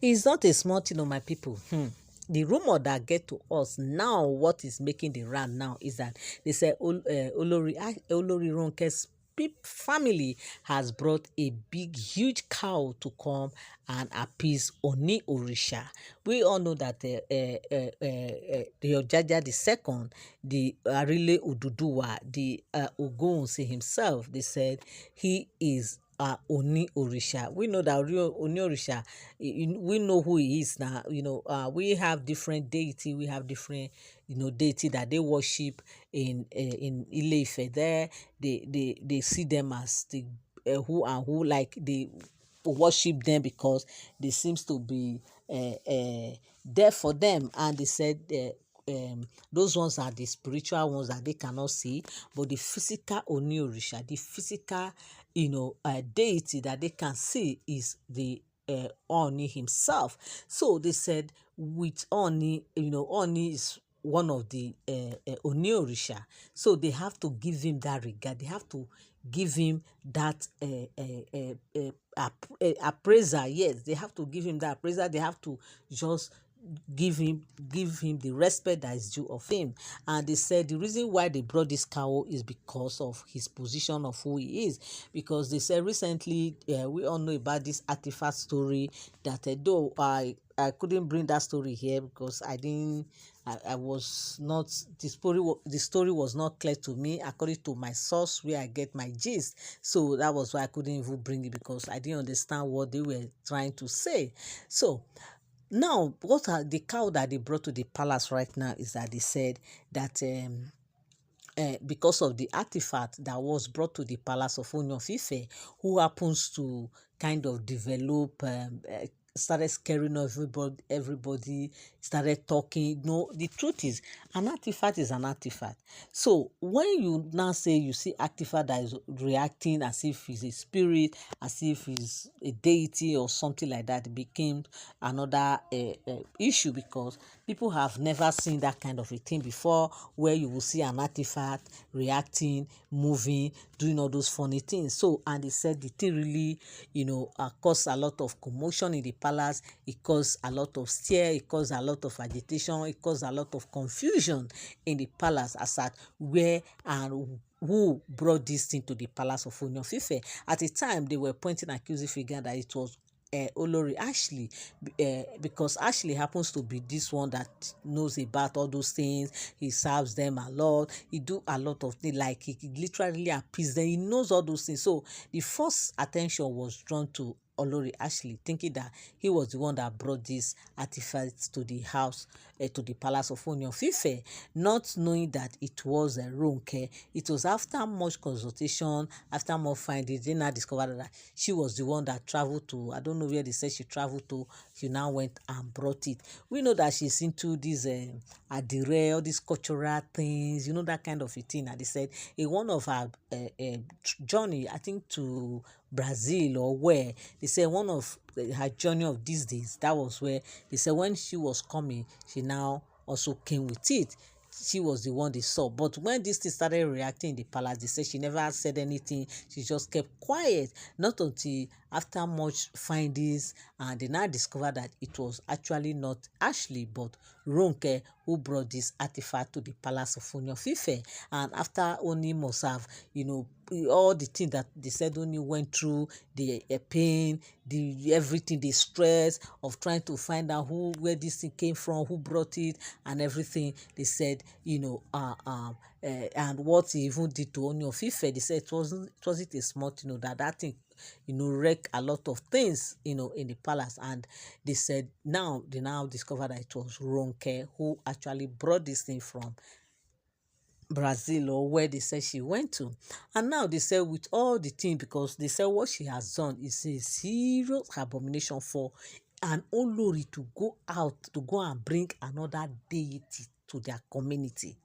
It's not a small thing, my people. The rumor that get to us now, what is making the round now is that they say Olori Ronke's family has brought a big, huge cow to come and appease Ooniorisa. We all know that the Ojaja the second, the Arile Oduduwa, the Ogunwusi himself, they said he is Ooniorisa. We know that real Ooniorisa, we know who he is now. We have different deity, we have different deity that they worship in Ile-Ife. There, they see them as the who and who, like they worship them because they seems to be there for them, and they said those ones are the spiritual ones that they cannot see, but the physical Ooniorisa, the physical deity that they can see is the Ooni himself. So they said with Ooni, Ooni is one of the Ooniorisa, so they have to give him that regard. They have to give him that appraiser. Yes, they have to give him that appraiser. They have to just give him the respect that is due of him. And they said the reason why they brought this cow is because of his position of who he is, because they said recently we all know about this artifact story that though I couldn't bring that story here because I was not, the story was not clear to me according to my source where I get my gist. So that was why I couldn't even bring it, because I didn't understand what they were trying to say. So now, what are the cow that they brought to the palace right now is that they said that because of the artifact that was brought to the palace of Ooni of Ife, who happens to kind of develop, started scaring everybody, started talking. No, the truth is, an artifact is an artifact. So when you now say you see artifact that is reacting as if he's a spirit, as if he's a deity or something like that, it became another issue, because people have never seen that kind of a thing before, where you will see an artifact reacting, moving, doing all those funny things. So, and they said the thing really, caused a lot of commotion in the palace. It caused a lot of stir. It caused a lot of agitation. It caused a lot of confusion in the palace as at where and who brought this thing to the palace of Ooni of Ife. At the time, they were pointing accusing figure that it was Olori Ashley, because Ashley happens to be this one that knows about all those things. He serves them a lot. He do a lot of things, like he literally appease them. He knows all those things. So the first attention was drawn to Olori Ashley, thinking that he was the one that brought this artifact to the house, to the palace of Ooni of Ife, not knowing that it was a Ronke. It was after much consultation, after more findings, they now discovered that she was the one that traveled to, I don't know where they said she traveled to. She now went and brought it. We know that she's into these adire, all these cultural things, that kind of a thing. And they said in one of her journey, I think to Brazil or where, they said one of her journey of these days, that was where they said when she was coming, she now also came with it. She was the one they saw. But when this thing started reacting in the palace, they said she never said anything. She just kept quiet. Not until after much findings, and they now discovered that it was actually not Ashley, but Ronke, who brought this artifact to the palace of Ooni of Ife. And after Ooni must have, all the things that they said Ooni went through, the pain, the everything, the stress of trying to find out where this thing came from, who brought it, and everything. They said, and what he even did to Ooni of Ife. They said it wasn't a small thing, that thing wreck a lot of things in the palace. And they said they now discovered that it was Ronke who actually brought this thing from Brazil, or where they said she went to. And now they say with all the thing, because they say what she has done is a serious abomination for an Olori to go out, to go and bring another deity to their community.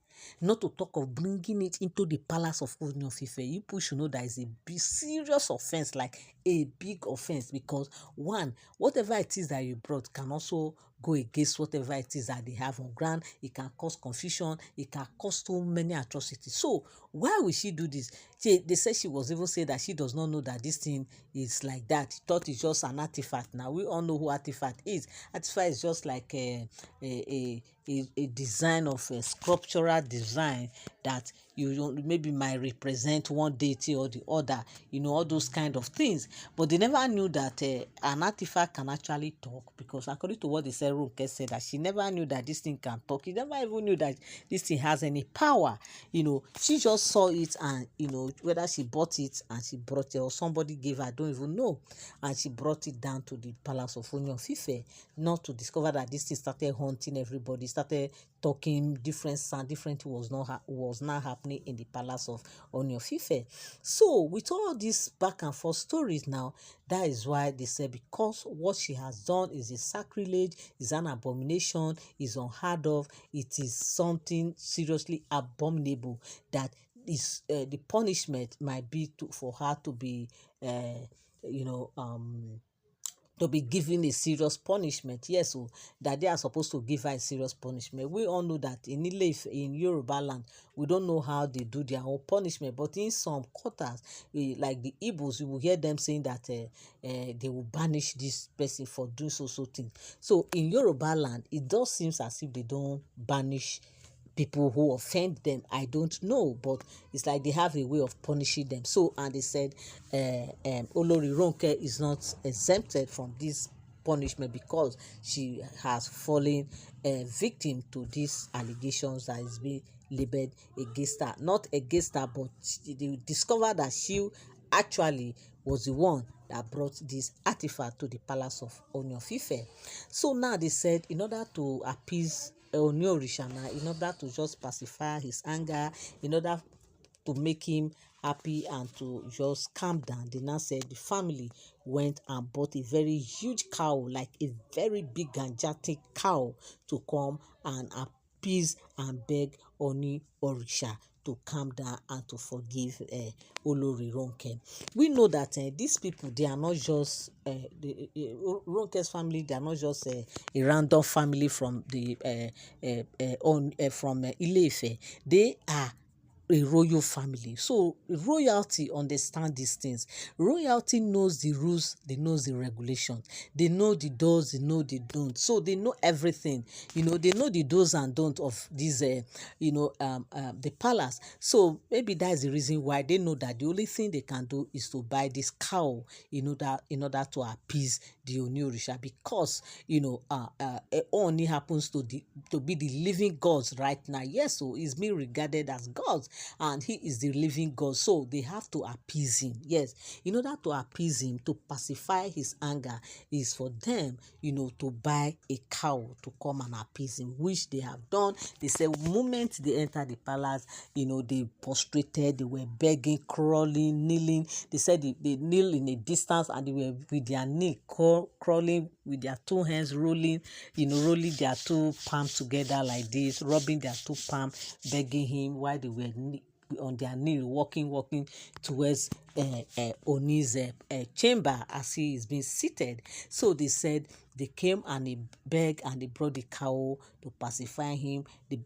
Not to talk of bringing it into the palace of Ooni of Ife. You people should know that is a big, serious offense, like a big offense, because one, whatever it is that you brought can also go against whatever it is that they have on ground. It can cause confusion. It can cause so many atrocities. So why will she do this? They said she was even saying that she does not know that this thing is like that. She thought it's just an artifact. Now we all know who artifact is. Artifact is just like a design of a sculptural design that you maybe might represent one deity or the other, all those kind of things. But they never knew that an artifact can actually talk, because according to what they said, Ronkes said that she never knew that this thing can talk. She never even knew that this thing has any power. She just saw it, and whether she bought it and she brought it or somebody gave her, I don't even know, and she brought it down to the palace of Ooni of Ife, not to discover that this thing started haunting everybody, started talking different sound, different was not happening in the palace of Ooni of Ife. So with all these back and forth stories now, that is why they said, because what she has done is a sacrilege, is an abomination, is unheard of, it is something seriously abominable, that is the punishment might be for her to be you know to be given a serious punishment. Yes, so that they are supposed to give her a serious punishment. We all know that in in Yoruba land, we don't know how they do their own punishment, but in some quarters, like the Igbos, you will hear them saying that they will banish this person for doing so thing. So in Yoruba land, it does seem as if they don't banish people who offend them. I don't know, but it's like they have a way of punishing them. So, and they said Olori Ronke is not exempted from this punishment because she has fallen victim to these allegations that is being labeled against her. Not against her, but they discovered that she actually was the one that brought this artifact to the palace of Ooni of Ife. So now they said, in order to appease Ooniorisa, in order to just pacify his anger, in order to make him happy and to just calm down, they now said the family went and bought a very huge cow, like a very big gigantic cow, to come and appease and beg Ooniorisa to calm down and to forgive Olori Ronke. We know that these people, they are not just the Ronke's family. They are not just a random family from the from Ile-Ife. They are a royal family. So royalty understand these things. Royalty knows the rules, they knows the regulations, they know the does, they know the don't. So they know everything. They know the do's and don't of these the palace. So maybe that is the reason why they know that the only thing they can do is to buy this cow in order to appease the Ooniorisa, because Ooni happens to be the living gods right now. Yes, so he's being regarded as gods, and he is the living God. So they have to appease him. Yes, in order to appease him, to pacify his anger, is for them, to buy a cow to come and appease him, which they have done. They say moment they enter the palace, they prostrated, they were begging, crawling, kneeling. They said they kneel in a distance, and they were with their knee crawling, with their two hands rolling, rolling their two palms together like this, rubbing their two palms, begging him while they were on their knee, walking towards Ooni's chamber as he is being seated. So they said they came and they begged and they brought the cow to pacify him. They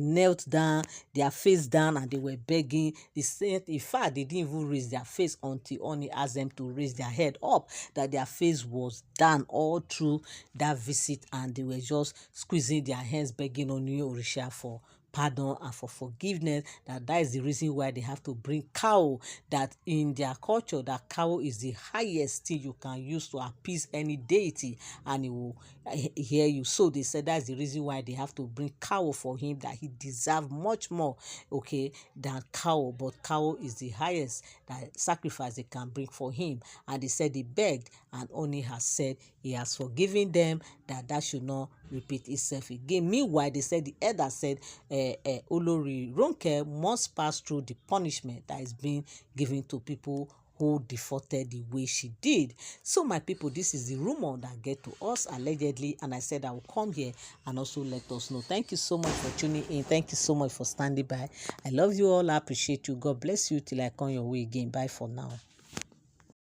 knelt down, their face down, and they were begging. They said, in fact, they didn't even raise their face until Ooni asked them to raise their head up, that their face was down all through that visit, and they were just squeezing their hands, begging Ooniorisa for pardon and for forgiveness. That is the reason why they have to bring cow. That in their culture, that cow is the highest thing you can use to appease any deity, and he will hear you. So they said that's the reason why they have to bring cow for him, that he deserves much more than cow. But cow is the highest that sacrifice they can bring for him. And they said they begged, and Ooni has said he has forgiven them, that should not repeat itself again. Meanwhile, they said the elder said Olori Ronke must pass through the punishment that is being given to people who defaulted the way she did. So my people, this is the rumor that get to us allegedly, and I said I will come here and also let us know. Thank you so much for tuning in. Thank you so much for standing by. I love you all. I appreciate you. God bless you till I come your way again. Bye for now.